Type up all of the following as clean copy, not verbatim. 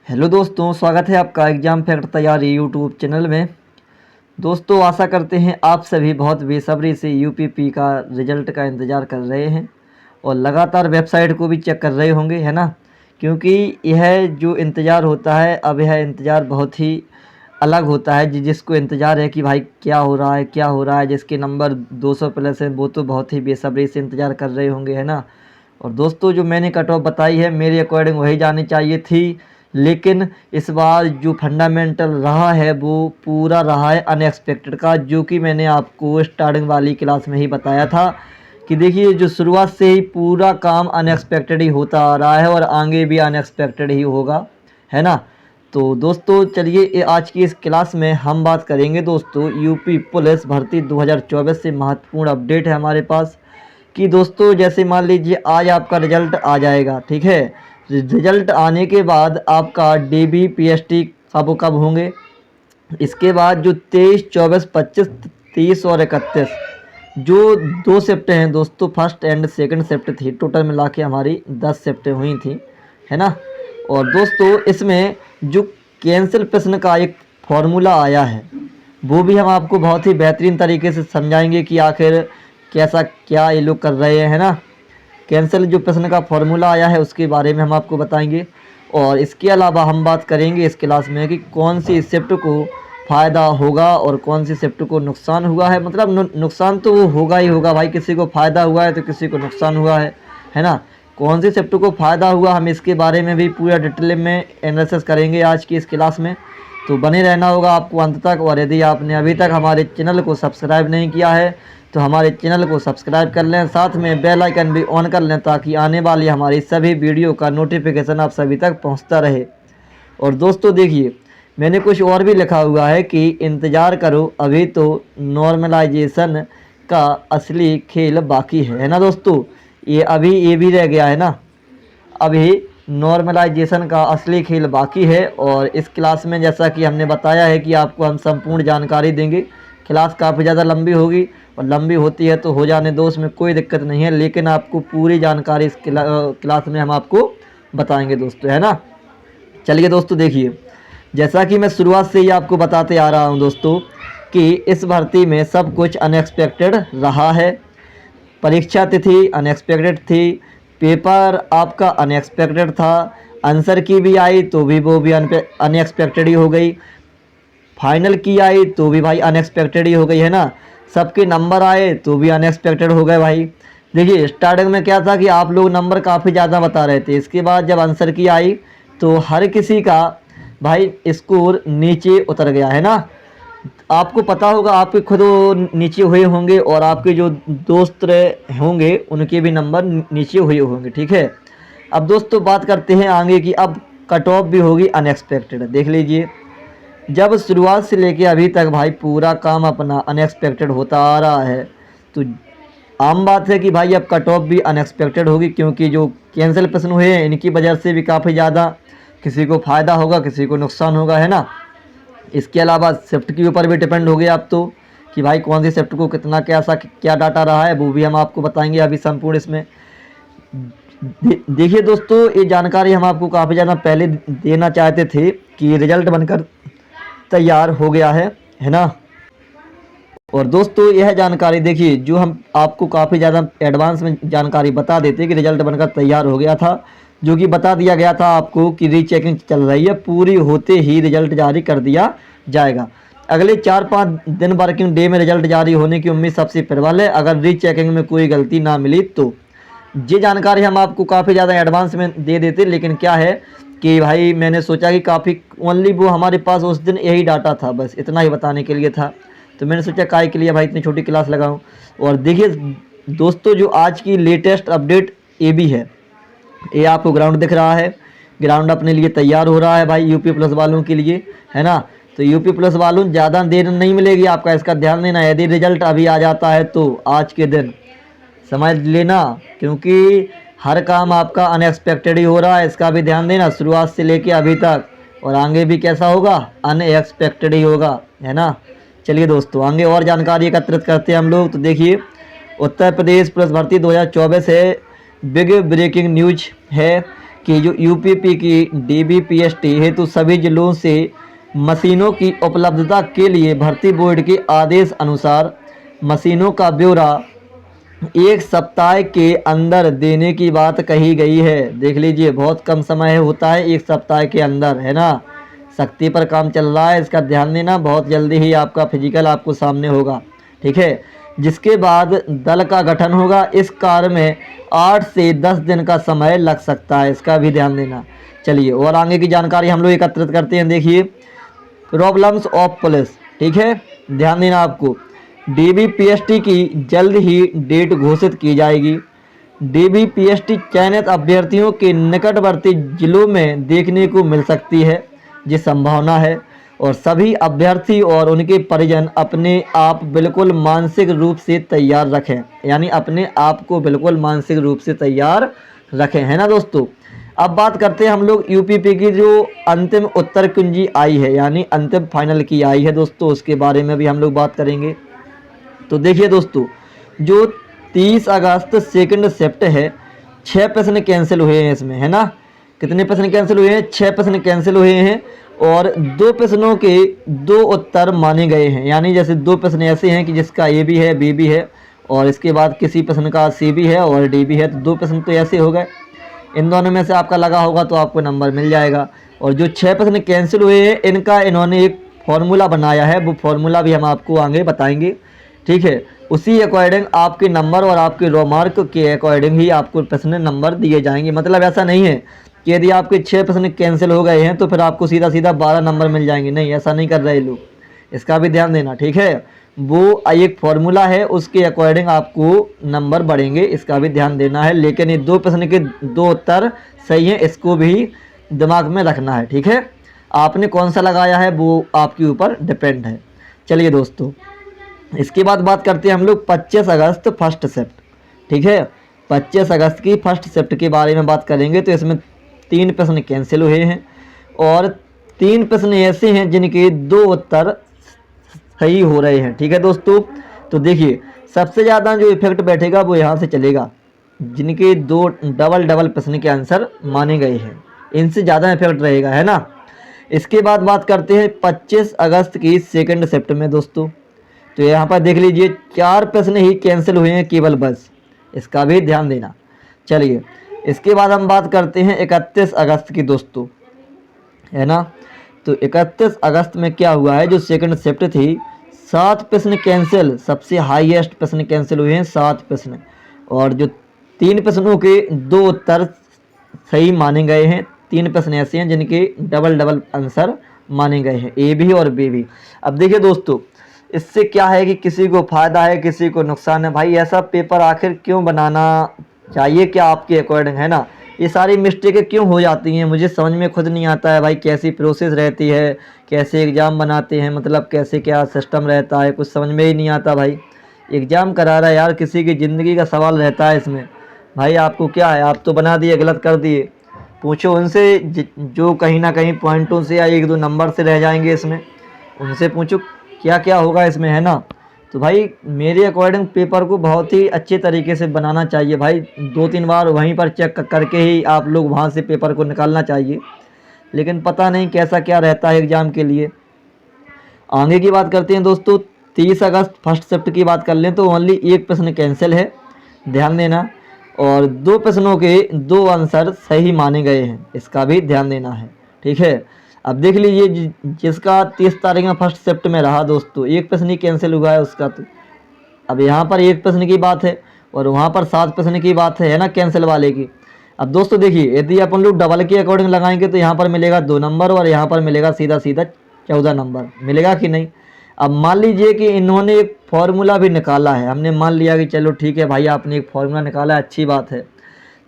Hello दोस्तों, स्वागत है आपका एग्ज़ाम फैक्ट तैयारी यूट्यूब चैनल में। दोस्तों, आशा करते हैं आप सभी बहुत बेसब्री से यूपीपी का रिज़ल्ट का इंतज़ार कर रहे हैं और लगातार वेबसाइट को भी चेक कर रहे होंगे, है ना। क्योंकि यह जो इंतज़ार होता है, अब यह इंतज़ार बहुत ही अलग होता है। जिसको इंतज़ार है कि भाई क्या हो रहा है, क्या हो रहा है, जिसके नंबर 200 प्लस हैं वो तो बहुत ही बेसब्री से इंतज़ार कर रहे होंगे, है ना। और दोस्तों, जो मैंने कट ऑफ बताई है मेरे अकॉर्डिंग वही जानी चाहिए थी, लेकिन इस बार जो फंडामेंटल रहा है वो पूरा रहा है अनएक्सपेक्टेड का, जो कि मैंने आपको स्टार्टिंग वाली क्लास में ही बताया था कि देखिए जो शुरुआत से ही पूरा काम अनएक्सपेक्टेड ही होता आ रहा है और आगे भी अनएक्सपेक्टेड ही होगा, है ना। तो दोस्तों चलिए, आज की इस क्लास में हम बात करेंगे दोस्तों यूपी पुलिस भर्ती 2024 से महत्वपूर्ण अपडेट है हमारे पास कि दोस्तों जैसे मान लीजिए आज आपका रिज़ल्ट आ जाएगा, ठीक है। रिज़ल्ट आने के बाद आपका डीबी पीएसटी कब होंगे, इसके बाद जो 23, 24, 25, 30 और 31 जो 2 शिफ्टें हैं दोस्तों, फर्स्ट एंड सेकंड शिफ्ट थी, टोटल मिला के हमारी 10 शिफ्टें हुई थी, है ना। और दोस्तों इसमें जो कैंसिल प्रश्न का एक फॉर्मूला आया है वो भी हम आपको बहुत ही बेहतरीन तरीके से समझाएंगे कि आखिर कैसा क्या ये लोग कर रहे हैं ना। कैंसिल जो प्रश्न का फॉर्मूला आया है उसके बारे में हम आपको बताएंगे। और इसके अलावा हम बात करेंगे इस क्लास में कि कौन सी शिफ्ट को फ़ायदा होगा और कौन सी शिफ्ट को नुकसान हुआ है। मतलब नुकसान तो वो होगा ही होगा भाई, किसी को फ़ायदा हुआ है तो किसी को नुकसान हुआ है ना। कौन सी शिफ्ट को फ़ायदा हुआ हम इसके बारे में भी पूरा डिटेल में एनालिसिस करेंगे आज की इस क्लास में। तो बने रहना होगा आपको अंत तक। और यदि आपने अभी तक हमारे चैनल को सब्सक्राइब नहीं किया है तो हमारे चैनल को सब्सक्राइब कर लें, साथ में बेल आइकन भी ऑन कर लें ताकि आने वाली हमारी सभी वीडियो का नोटिफिकेशन आप सभी तक पहुंचता रहे। और दोस्तों देखिए, मैंने कुछ और भी लिखा हुआ है कि इंतज़ार करो अभी तो नॉर्मलाइजेशन का असली खेल बाकी है ना दोस्तों। ये भी रह गया है ना, अभी नॉर्मलाइजेशन का असली खेल बाकी है। और इस क्लास में जैसा कि हमने बताया है कि आपको हम संपूर्ण जानकारी देंगे। क्लास काफ़ी ज़्यादा लंबी होगी और लंबी होती है तो हो जाने दो, उसमें कोई दिक्कत नहीं है, लेकिन आपको पूरी जानकारी इस क्लास में हम आपको बताएंगे दोस्तों, है ना। चलिए दोस्तों देखिए, जैसा कि मैं शुरुआत से ही आपको बताते आ रहा हूं दोस्तों कि इस भर्ती में सब कुछ अनएक्सपेक्टेड रहा है। परीक्षा तिथि अनएक्सपेक्टेड थी, पेपर आपका अनएक्सपेक्टेड था, आंसर की भी आई तो भी वो भी अनएक्सपेक्टेड ही हो गई, फाइनल की आई तो भी भाई अनएक्सपेक्टेड ही हो गई, है ना। सबके नंबर आए तो भी अनएक्सपेक्टेड हो गए भाई। देखिए स्टार्टिंग में क्या था कि आप लोग नंबर काफ़ी ज़्यादा बता रहे थे, इसके बाद जब आंसर की आई तो हर किसी का भाई स्कोर नीचे उतर गया, है ना। आपको पता होगा, आपके खुद वो नीचे हुए होंगे और आपके जो दोस्त होंगे उनके भी नंबर नीचे हुए होंगे, ठीक है। अब दोस्तों बात करते हैं आगे की, अब कट ऑफ भी होगी अनएक्सपेक्टेड। देख लीजिए, जब शुरुआत से लेके अभी तक भाई पूरा काम अपना अनएक्सपेक्टेड होता आ रहा है तो आम बात है कि भाई अब कट ऑफ भी अनएक्सपेक्टेड होगी, क्योंकि जो कैंसिल प्रश्न हुए हैं इनकी वजह से भी काफ़ी ज़्यादा किसी को फ़ायदा होगा किसी को नुकसान होगा, है ना। इसके अलावा शिफ्ट के ऊपर भी डिपेंड हो गया अब तो कि भाई कौन सी शिफ्ट को कितना कैसा क्या डाटा रहा है, वो भी हम आपको बताएंगे अभी संपूर्ण इसमें। देखिए दोस्तों, ये जानकारी हम आपको काफ़ी ज़्यादा पहले देना चाहते थे कि रिजल्ट बनकर तैयार हो गया है ना। और दोस्तों यह जानकारी देखिए जो हम आपको काफ़ी ज़्यादा एडवांस में जानकारी बता देते कि रिजल्ट बनकर तैयार हो गया था, जो कि बता दिया गया था आपको कि रीचेकिंग चल रही है, पूरी होते ही रिजल्ट जारी कर दिया जाएगा। अगले 4-5 दिन वर्किंग डे में रिजल्ट जारी होने की उम्मीद सबसे प्रबल है, अगर रीचेकिंग में कोई गलती ना मिली तो। ये जानकारी हम आपको काफ़ी ज़्यादा एडवांस में दे देते, लेकिन क्या है कि भाई मैंने सोचा कि काफ़ी ओनली वो हमारे पास उस दिन यही डाटा था, बस इतना ही बताने के लिए था, तो मैंने सोचा काय के लिए भाई इतनी छोटी क्लास लगाऊं। और देखिए दोस्तों, जो आज की लेटेस्ट अपडेट ये भी है, ये आपको ग्राउंड दिख रहा है, ग्राउंड अपने लिए तैयार हो रहा है भाई यूपी प्लस वालों के लिए, है ना। तो यूपी प्लस वालों ज़्यादा देर नहीं मिलेगी आपका, इसका ध्यान देना। यदि रिजल्ट अभी आ जाता है तो आज के दिन समझ लेना, क्योंकि हर काम आपका अनएक्सपेक्टेड ही हो रहा है, इसका भी ध्यान देना। शुरुआत से लेके अभी तक और आगे भी कैसा होगा, अनएक्सपेक्टेड ही होगा, है ना। चलिए दोस्तों आगे और जानकारी एकत्रित करते हैं हम लोग। तो देखिए, उत्तर प्रदेश पुलिस भर्ती 2024 है, बिग ब्रेकिंग न्यूज है कि जो यूपीपी की डीबीपीएसटी हेतु सभी जिलों से मशीनों की उपलब्धता के लिए भर्ती बोर्ड के आदेश अनुसार मशीनों का ब्यौरा 1 सप्ताह के अंदर देने की बात कही गई है। देख लीजिए, बहुत कम समय होता है, 1 सप्ताह के अंदर, है ना। सख्ती पर काम चल रहा है, इसका ध्यान देना। बहुत जल्दी ही आपका फिजिकल आपको सामने होगा, ठीक है। जिसके बाद दल का गठन होगा। इस कार्य में 8 से 10 दिन का समय लग सकता है, इसका भी ध्यान देना। चलिए, और आगे की जानकारी हम लोग एकत्रित करते हैं। देखिए, प्रॉब्लम्स ऑफ पुलिस, ठीक है, ध्यान देना आपको। डीबीपीएसटी की जल्द ही डेट घोषित की जाएगी। डीबीपीएसटी चयनित अभ्यर्थियों के निकटवर्ती जिलों में देखने को मिल सकती है, ये संभावना है। और सभी अभ्यर्थी और उनके परिजन अपने आप बिल्कुल मानसिक रूप से तैयार रखें, यानी अपने आप को बिल्कुल मानसिक रूप से तैयार रखें, है ना दोस्तों। अब बात करते हैं हम लोग यूपीपी की जो अंतिम उत्तर कुंजी आई है, यानी अंतिम फाइनल की आई है दोस्तों, उसके बारे में भी हम लोग बात करेंगे। तो देखिए दोस्तों, जो 30 अगस्त सेकंड शिफ्ट है, 6 प्रश्न कैंसिल हुए हैं इसमें, है ना। कितने प्रश्न कैंसिल हुए हैं? 6 प्रश्न कैंसिल हुए हैं। और 2 प्रश्नों के 2 उत्तर माने गए हैं, यानी जैसे 2 प्रश्न ऐसे हैं कि जिसका ए भी है, बी भी है, और इसके बाद किसी प्रश्न का सी भी है और डी भी है, तो 2 प्रश्न तो ऐसे हो गए। इन दोनों में से आपका लगा होगा तो आपको नंबर मिल जाएगा। और जो 6 प्रश्न कैंसिल हुए हैं, इनका इन्होंने एक फॉर्मूला बनाया है, वो फॉर्मूला भी हम आपको आगे बताएंगे, ठीक है। उसी अकॉर्डिंग आपके नंबर और आपके रो मार्क के अकॉर्डिंग ही आपको प्रश्न नंबर दिए जाएंगे। मतलब ऐसा नहीं है कि यदि आपके 6 प्रश्न कैंसिल हो गए हैं तो फिर आपको सीधा सीधा 12 नंबर मिल जाएंगे, नहीं, ऐसा नहीं कर रहे लोग, इसका भी ध्यान देना, ठीक है। वो एक फॉर्मूला है, उसके अकॉर्डिंग आपको नंबर बढ़ेंगे, इसका भी ध्यान देना है। लेकिन ये 2 प्रश्न के 2 उत्तर सही हैं, इसको भी दिमाग में रखना है, ठीक है। आपने कौन सा लगाया है वो आपके ऊपर डिपेंड है। चलिए दोस्तों, इसके बाद बात करते हैं हम लोग 25 अगस्त फर्स्ट शिफ्ट, ठीक है। 25 अगस्त की फर्स्ट शिफ्ट के बारे में बात करेंगे। तो इसमें 3 प्रश्न कैंसिल हुए हैं और 3 प्रश्न ऐसे हैं जिनके 2 उत्तर सही हो रहे हैं, ठीक है दोस्तों। तो देखिए, सबसे ज़्यादा जो इफेक्ट बैठेगा वो यहाँ से चलेगा, जिनके 2 डबल प्रश्न के आंसर माने गए हैं, इनसे ज़्यादा इफेक्ट रहेगा, है ना। इसके बाद बात करते हैं 25 अगस्त की सेकंड शिफ्ट में दोस्तों। तो यहाँ पर देख लीजिए, 4 प्रश्न ही कैंसिल हुए हैं केवल, बस, इसका भी ध्यान देना। चलिए, इसके बाद हम बात करते हैं 31 अगस्त की दोस्तों, है ना। तो 31 अगस्त में क्या हुआ है, जो सेकंड शिफ्ट थी, 7 प्रश्न कैंसिल, सबसे हाईएस्ट प्रश्न कैंसिल हुए हैं 7 प्रश्न। और जो 3 प्रश्नों के 2 उत्तर सही माने गए हैं। 3 प्रश्न ऐसे हैं जिनके डबल आंसर माने गए हैं, ए भी और बी भी। अब देखिए दोस्तों, इससे क्या है कि किसी को फ़ायदा है, किसी को नुकसान है। भाई, ऐसा पेपर आखिर क्यों बनाना चाहिए क्या आपके अकॉर्डिंग, है ना। ये सारी मिस्टेकें क्यों हो जाती हैं, मुझे समझ में खुद नहीं आता है भाई। कैसी प्रोसेस रहती है, कैसे एग्ज़ाम बनाते हैं, मतलब कैसे क्या सिस्टम रहता है, कुछ समझ में ही नहीं आता भाई। एग्ज़ाम करा रहा है यार, किसी की ज़िंदगी का सवाल रहता है इसमें। भाई, आपको क्या है, आप तो बना दिए, गलत कर दिए। पूछो उनसे जो कहीं ना कहीं पॉइंटों से या 1-2 नंबर से रह जाएंगे इसमें, उनसे पूछो क्या क्या होगा इसमें, है ना। तो भाई, मेरे अकॉर्डिंग पेपर को बहुत ही अच्छे तरीके से बनाना चाहिए भाई। 2-3 बार वहीं पर चेक करके ही आप लोग वहाँ से पेपर को निकालना चाहिए। लेकिन पता नहीं कैसा क्या रहता है एग्ज़ाम के लिए। आगे की बात करते हैं दोस्तों, 30 अगस्त फर्स्ट शिफ्ट की बात कर लें तो ओनली 1 प्रश्न कैंसिल है, ध्यान देना। और 2 प्रश्नों के 2 आंसर सही माने गए हैं, इसका भी ध्यान देना है, ठीक है। अब देख लीजिए, जिसका 30 तारीख में फर्स्ट शिफ्ट में रहा दोस्तों, 1 प्रश्न ही कैंसिल हुआ है उसका। तो अब यहाँ पर 1 प्रश्न की बात है और वहाँ पर 7 प्रश्न की बात है ना, कैंसिल वाले की। अब दोस्तों देखिए, यदि अपन लोग डबल के अकॉर्डिंग लगाएंगे तो यहाँ पर मिलेगा 2 नंबर और यहाँ पर मिलेगा सीधा 14 नंबर, मिलेगा कि नहीं। अब मान लीजिए कि इन्होंने एक फार्मूला भी निकाला है, हमने मान लिया कि चलो ठीक है भाई, आपने एक फार्मूला निकाला है, अच्छी बात है।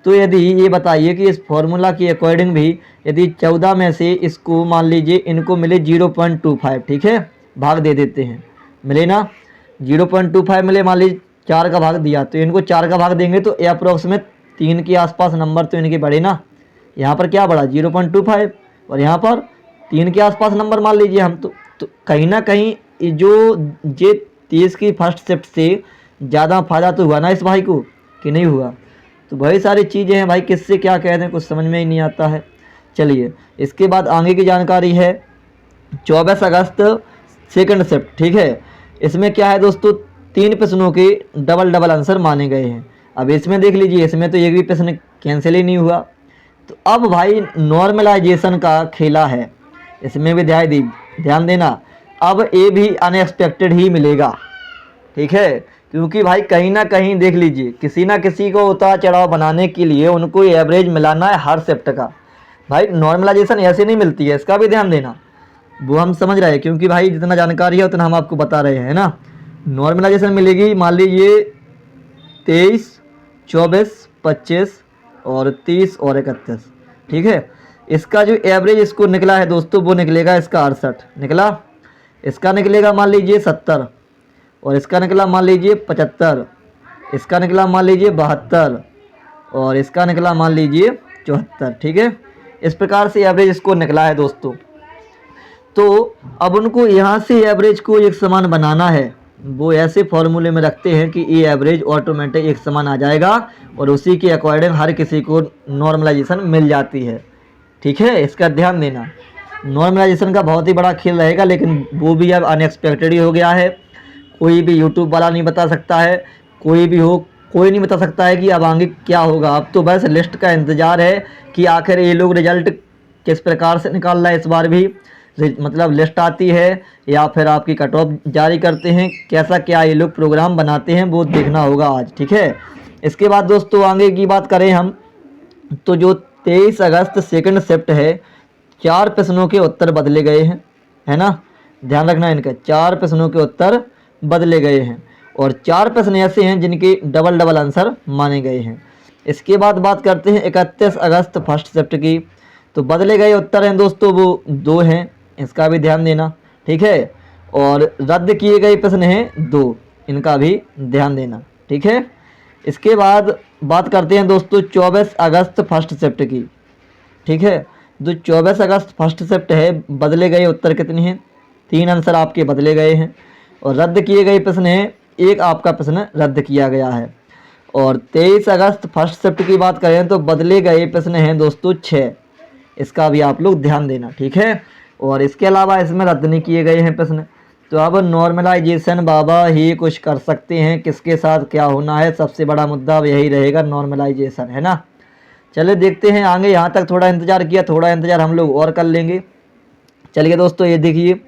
तो यदि ये बताइए कि इस फार्मूला के अकॉर्डिंग भी यदि 14 में से इसको मान लीजिए इनको मिले 0.25, ठीक है, भाग दे देते हैं, मिले ना 0.25 मिले, मान लीजिए 4 का भाग दिया, तो इनको 4 का भाग देंगे तो अप्रॉक्सीमेट 3 के आसपास नंबर तो इनके बढ़े ना। यहाँ पर क्या बढ़ा 0.25 और यहाँ पर 3 के आसपास नंबर मान लीजिए हम। तो कहीं ना कहीं जो ये 30 की फर्स्ट शिफ्ट से ज़्यादा फ़ायदा तो हुआ ना इस भाई को, कि नहीं हुआ। तो वही सारी चीज़ें हैं भाई, किससे क्या कह दें कुछ समझ में ही नहीं आता है। चलिए इसके बाद आगे की जानकारी है 24 अगस्त सेकंड शिफ्ट, ठीक है। इसमें क्या है दोस्तों, 3 प्रश्नों के डबल डबल आंसर माने गए हैं। अब इसमें देख लीजिए, इसमें तो एक भी प्रश्न कैंसिल ही नहीं हुआ। तो अब भाई नॉर्मलाइजेशन का खेला है, इसमें भी ध्यान देना। अब ये भी अनएक्सपेक्टेड ही मिलेगा, ठीक है, क्योंकि भाई कहीं ना कहीं देख लीजिए, किसी ना किसी को उतार चढ़ाव बनाने के लिए उनको एवरेज मिलाना है हर शिफ्ट का। भाई नॉर्मलाइजेशन ऐसे नहीं मिलती है, इसका भी ध्यान देना। वो हम समझ रहे हैं, क्योंकि भाई जितना जानकारी है उतना हम आपको बता रहे हैं ना। नॉर्मलाइजेशन मिलेगी, मान लीजिए 23, 24, 25 और 30 और 31, ठीक है। इसका जो एवरेज इसको निकला है दोस्तों, वो निकलेगा इसका 68 निकला, इसका निकलेगा मान लीजिए 70, और इसका निकला मान लीजिए 75, इसका निकला मान लीजिए 72, और इसका निकला मान लीजिए 74, ठीक है। इस प्रकार से एवरेज इसको निकला है दोस्तों। तो अब उनको यहाँ से एवरेज को एक समान बनाना है, वो ऐसे फॉर्मूले में रखते हैं कि ये एवरेज ऑटोमेटिक एक समान आ जाएगा और उसी के अकॉर्डिंग हर किसी को नॉर्मलाइजेशन मिल जाती है, ठीक है। इसका ध्यान देना, नॉर्मलाइजेशन का बहुत ही बड़ा खेल रहेगा, लेकिन वो भी अब अनएक्सपेक्टेड ही हो गया है। कोई भी यूट्यूब वाला नहीं बता सकता है, कोई भी हो, कोई नहीं बता सकता है कि अब आगे क्या होगा। अब तो बस लिस्ट का इंतज़ार है कि आखिर ये लोग रिजल्ट किस प्रकार से निकाल रहा है। इस बार भी मतलब लिस्ट आती है या फिर आपकी कट ऑफ जारी करते हैं, कैसा क्या ये लोग प्रोग्राम बनाते हैं वो देखना होगा आज, ठीक है। इसके बाद दोस्तों आगे की बात करें हम, तो जो 23 अगस्त सेकंड शिफ्ट है, 4 प्रश्नों के उत्तर बदले गए हैं, है ना, ध्यान रखना इनका। 4 प्रश्नों के उत्तर बदले गए हैं और 4 प्रश्न ऐसे हैं जिनके डबल डबल आंसर माने गए हैं। इसके बाद बात करते हैं 31 अगस्त फर्स्ट शिफ्ट की। तो बदले गए उत्तर हैं दोस्तों वो 2 हैं, इसका भी ध्यान देना, ठीक है। और रद्द किए गए प्रश्न हैं 2, इनका भी ध्यान देना, ठीक है। इसके बाद बात करते हैं दोस्तों 24 अगस्त फर्स्ट शिफ्ट की, ठीक है। जो 24 अगस्त फर्स्ट शिफ्ट है, बदले गए उत्तर कितने हैं, 3 आंसर आपके बदले गए हैं और रद्द किए गए प्रश्न हैं, 1 आपका प्रश्न रद्द किया गया है। और 23 अगस्त फर्स्ट शिफ्ट की बात करें तो बदले गए प्रश्न हैं दोस्तों 6, इसका भी आप लोग ध्यान देना, ठीक है। और इसके अलावा इसमें रद्द नहीं किए गए हैं प्रश्न। तो अब नॉर्मलाइजेशन बाबा ही कुछ कर सकते हैं, किसके साथ क्या होना है, सबसे बड़ा मुद्दा अब यही रहेगा, नॉर्मलाइजेशन, है ना। चलिए देखते हैं आगे। यहाँ तक थोड़ा इंतज़ार किया, थोड़ा इंतज़ार हम लोग और कर लेंगे। चलिए दोस्तों ये देखिए,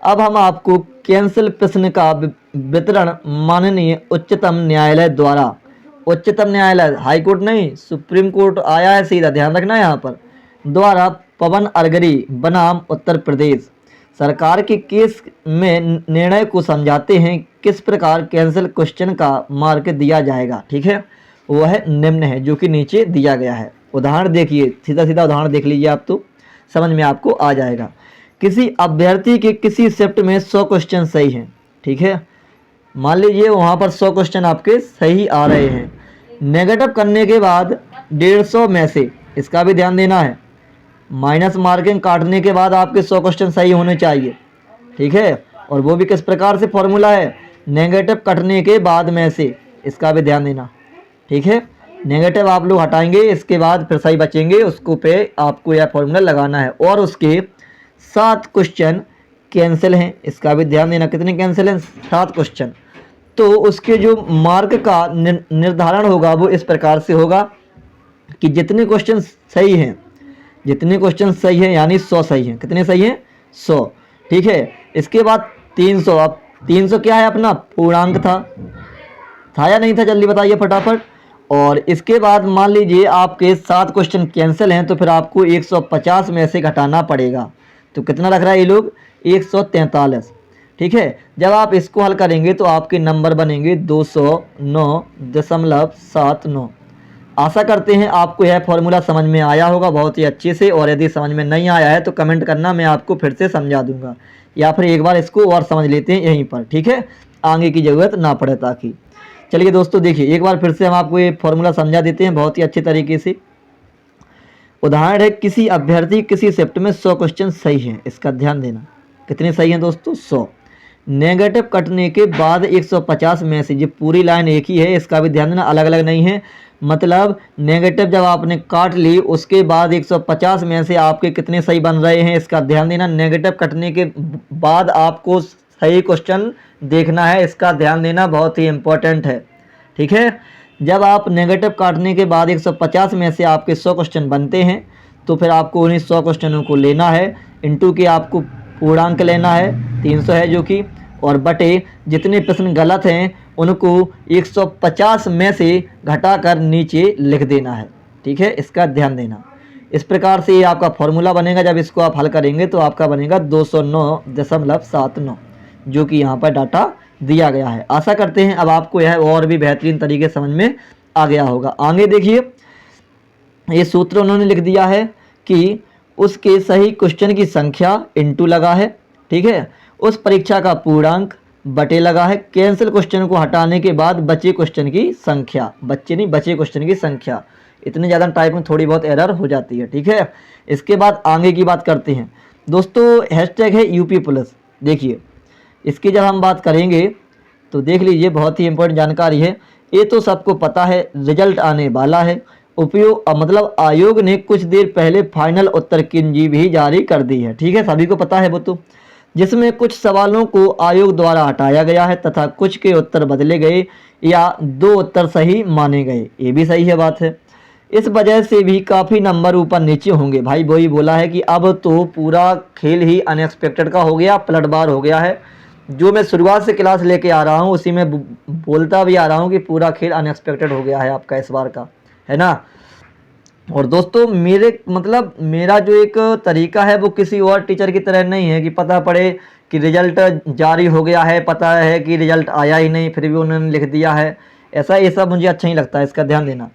अब हम आपको कैंसिल प्रश्न का वितरण माननीय उच्चतम न्यायालय द्वारा, उच्चतम न्यायालय हाई कोर्ट नहीं, सुप्रीम कोर्ट आया है सीधा, ध्यान रखना यहाँ पर, द्वारा पवन अरगरी बनाम उत्तर प्रदेश सरकार के केस में निर्णय को समझाते हैं किस प्रकार कैंसिल क्वेश्चन का मार्क दिया जाएगा, ठीक है। वह है निम्न है, जो कि नीचे दिया गया है। उदाहरण देखिए, सीधा सीधा उदाहरण देख लीजिए आप, तो समझ में आपको आ जाएगा। किसी अभ्यर्थी के किसी शिफ्ट में 100 क्वेश्चन सही हैं, ठीक है। मान लीजिए वहाँ पर 100 क्वेश्चन आपके सही आ रहे हैं, नेगेटिव करने के बाद 150 में से, इसका भी ध्यान देना है, माइनस मार्किंग काटने के बाद आपके 100 क्वेश्चन सही होने चाहिए, ठीक है। और वो भी किस प्रकार से फॉर्मूला है, नेगेटिव कटने के बाद में से, इसका भी ध्यान देना, ठीक है। नेगेटिव आप लोग हटाएंगे, इसके बाद फिर सही बचेंगे, उसको पे आपको यह फॉर्मूला लगाना है। और उसके 7 क्वेश्चन कैंसिल हैं, इसका भी ध्यान देना। कितने कैंसिल हैं, 7 क्वेश्चन। तो उसके जो मार्क का निर्धारण होगा वो इस प्रकार से होगा कि जितने क्वेश्चन सही हैं, जितने क्वेश्चन सही हैं यानी 100 सही हैं, कितने सही हैं, 100, ठीक है। इसके बाद 300, अब 300 क्या है अपना पूर्णांक था या नहीं था, जल्दी बताइए फटाफट। और इसके बाद मान लीजिए आपके 7 क्वेश्चन कैंसिल हैं, तो फिर आपको 150 में से घटाना पड़ेगा। तो कितना रख रहा है ये लोग, 143, ठीक है। जब आप इसको हल करेंगे तो आपके नंबर बनेंगे 209.79। आशा करते हैं आपको यह फॉर्मूला समझ में आया होगा बहुत ही अच्छे से, और यदि समझ में नहीं आया है तो कमेंट करना, मैं आपको फिर से समझा दूंगा, या फिर एक बार इसको और समझ लेते हैं यहीं पर, ठीक है, आगे की ज़रूरत ना पड़े ताकि। चलिए दोस्तों देखिए, एक बार फिर से हम आपको ये फॉर्मूला समझा देते हैं बहुत ही अच्छे तरीके से। उदाहरण है, किसी अभ्यर्थी किसी शिफ्ट में 100 क्वेश्चन सही हैं, इसका ध्यान देना। कितने सही हैं दोस्तों, 100। नेगेटिव कटने के बाद 150 में से, ये पूरी लाइन एक ही है, इसका भी ध्यान देना, अलग अलग नहीं है। मतलब नेगेटिव जब आपने काट ली उसके बाद 150 में से आपके कितने सही बन रहे हैं इसका ध्यान देना। नेगेटिव कटने के बाद आपको सही क्वेश्चन देखना है, इसका ध्यान देना, बहुत ही इम्पोर्टेंट है। ठीक है, जब आप नेगेटिव काटने के बाद 150 में से आपके 100 क्वेश्चन बनते हैं तो फिर आपको उन्हीं 100 क्वेश्चनों को लेना है, इंटू के आपको पूर्णांक लेना है 300 है जो कि, और बटे जितने प्रश्न गलत हैं उनको 150 में से घटाकर नीचे लिख देना है। ठीक है, इसका ध्यान देना। इस प्रकार से ये आपका फॉर्मूला बनेगा। जब इसको आप हल करेंगे तो आपका बनेगा 209.79, जो कि यहाँ पर डाटा दिया गया है। आशा करते हैं अब आपको यह और भी बेहतरीन तरीके समझ में आ गया होगा। आगे देखिए, ये सूत्र उन्होंने लिख दिया है कि उसके सही क्वेश्चन की संख्या इंटू लगा है। ठीक है, उस परीक्षा का पूर्णांक बटे लगा है। कैंसिल क्वेश्चन को हटाने के बाद बचे क्वेश्चन की संख्या, बचे क्वेश्चन की संख्या। इतनी ज़्यादा टाइप में थोड़ी बहुत एरर हो जाती है। ठीक है, इसके बाद आगे की बात करते हैं दोस्तों। हैशटैग है यूपी पुलिस। देखिए, इसकी जब हम बात करेंगे तो देख लीजिए, बहुत ही इंपॉर्टेंट जानकारी है। ये तो सबको पता है, रिजल्ट आने वाला है। मतलब आयोग ने कुछ देर पहले फाइनल उत्तर कुंजी भी जारी कर दी है। ठीक है, सभी को पता है वो तो, जिसमें कुछ सवालों को आयोग द्वारा हटाया गया है तथा कुछ के उत्तर बदले गए या 2 उत्तर सही माने गए। ये भी सही है बात है। इस वजह से भी काफ़ी नंबर ऊपर नीचे होंगे। भाई वही बोला है कि अब तो पूरा खेल ही अनएक्सपेक्टेड का हो गया, पलटवार हो गया है। जो मैं शुरुआत से क्लास लेके आ रहा हूँ उसी में बोलता भी आ रहा हूँ कि पूरा खेल अनएक्सपेक्टेड हो गया है आपका इस बार का, है ना। और दोस्तों मेरा जो एक तरीका है वो किसी और टीचर की तरह नहीं है कि पता पड़े कि रिजल्ट जारी हो गया है, पता है कि रिजल्ट आया ही नहीं फिर भी उन्होंने लिख दिया है। ये सब मुझे अच्छा नहीं लगता है, इसका ध्यान देना।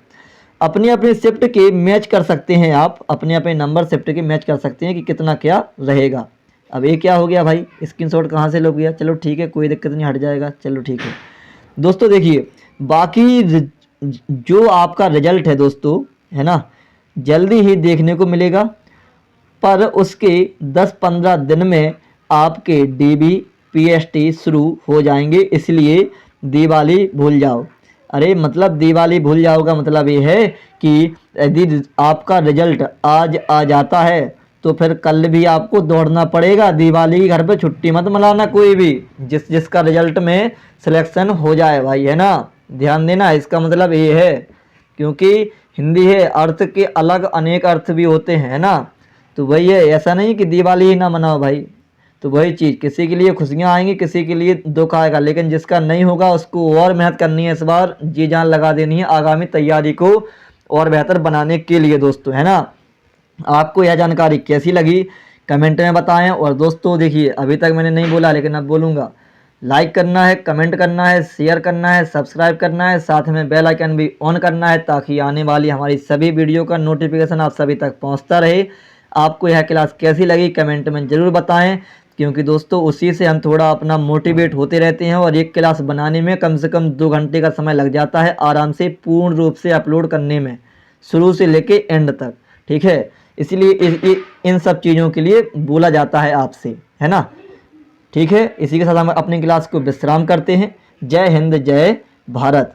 अपनी अपनी शिफ्ट के मैच कर सकते हैं आप, अपने अपने नंबर शिफ्ट के मैच कर सकते हैं कि कितना क्या रहेगा। अब ये क्या हो गया भाई, स्क्रीनशॉट कहाँ से लो गया। चलो ठीक है, कोई दिक्कत नहीं, हट जाएगा। चलो ठीक है दोस्तों, देखिए बाकी जो आपका रिजल्ट है दोस्तों, है ना, जल्दी ही देखने को मिलेगा। पर उसके 10-15 दिन में आपके डीबी पीएसटी शुरू हो जाएंगे, इसलिए दिवाली भूल जाओ। अरे मतलब दिवाली भूल जाओ का मतलब ये है कि यदि आपका रिजल्ट आज आ जाता है तो फिर कल भी आपको दौड़ना पड़ेगा। दिवाली की घर पे छुट्टी मत मनाना कोई भी, जिसका रिजल्ट में सिलेक्शन हो जाए भाई, है ना। ध्यान देना, इसका मतलब ये है, क्योंकि हिंदी है, अर्थ के अलग अनेक अर्थ भी होते हैं, है ना। तो वही है, ऐसा नहीं कि दिवाली ही ना मनाओ भाई। तो वही चीज़, किसी के लिए खुशियाँ आएंगी, किसी के लिए दुख आएगा, लेकिन जिसका नहीं होगा उसको और मेहनत करनी है। इस बार जी जान लगा देनी है आगामी तैयारी को और बेहतर बनाने के लिए दोस्तों, है ना। आपको यह जानकारी कैसी लगी कमेंट में बताएं। और दोस्तों देखिए, अभी तक मैंने नहीं बोला लेकिन अब बोलूँगा, लाइक करना है, कमेंट करना है, शेयर करना है, सब्सक्राइब करना है, साथ में बेल आइकन भी ऑन करना है ताकि आने वाली हमारी सभी वीडियो का नोटिफिकेशन आप सभी तक पहुंचता रहे। आपको यह क्लास कैसी लगी कमेंट में ज़रूर बताएं, क्योंकि दोस्तों उसी से हम थोड़ा अपना मोटिवेट होते रहते हैं। और एक क्लास बनाने में कम से कम 2 घंटे का समय लग जाता है आराम से, पूर्ण रूप से अपलोड करने में, शुरू से लेके एंड तक। ठीक है, इसलिए इन सब चीज़ों के लिए बोला जाता है आपसे, है ना। ठीक है, इसी के साथ हम अपनी क्लास को विश्राम करते हैं। जय हिंद, जय भारत।